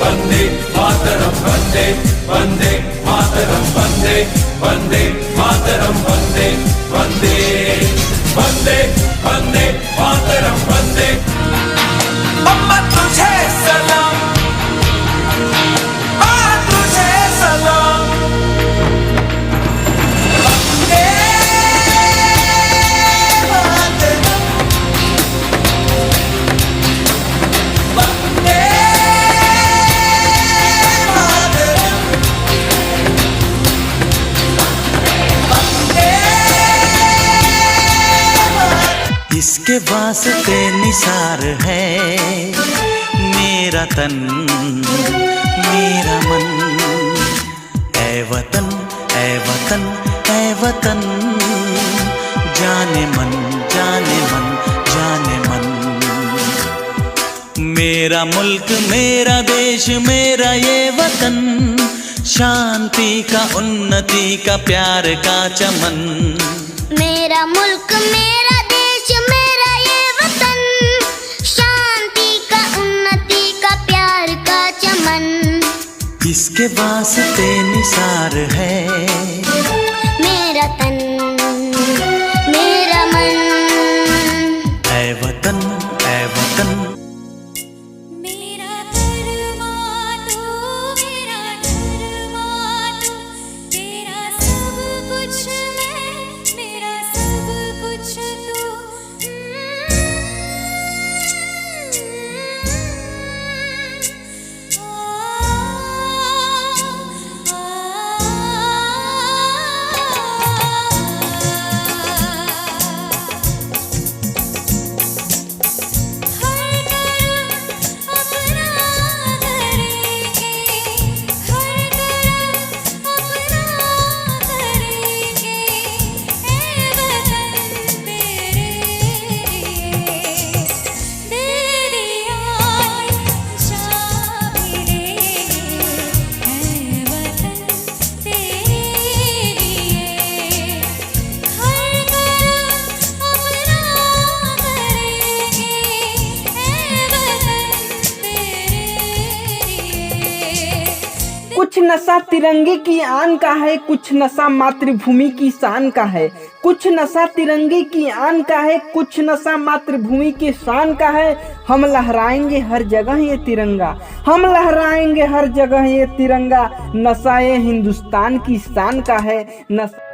वंदे मातरम वंदे वंदे मातरम वंदे वंदे मातरम वंदे वंदे वंदे वंदे मातरम वंदे। अम्मा तुझे सलाम, माँ तुझे सलाम। वंदे मातरम वंदे मातरम वंदे मातरम। इसके वास्ते निसार है मेरा तन मेरा मन। ऐ वतन ऐ वतन ऐ वतन, जाने मन जाने मन जाने मन। मेरा मुल्क मेरा देश मेरा ये वतन, शांति का उन्नति का प्यार का चमन। मेरा मुल्क मेरा देश मेरा ये वतन, शांति का उन्नति का प्यार का चमन। इसके वास्ते निसार है मेरा तन मेरा मन। ऐ वतन ऐ वतन। मेरा धर्मा तू मेरा धर्मा तू, तेरा सब कुछ मैं मेरा सब कुछ तू। कुछ नशा तिरंगे की आन का है, कुछ नशा मातृभूमि की शान का है। कुछ नशा तिरंगे की आन का है, कुछ नशा मातृभूमि की शान का है। हम लहराएंगे हर जगह ये तिरंगा, हम लहराएंगे हर जगह ये तिरंगा। नशा ये हिंदुस्तान की शान का है। नशा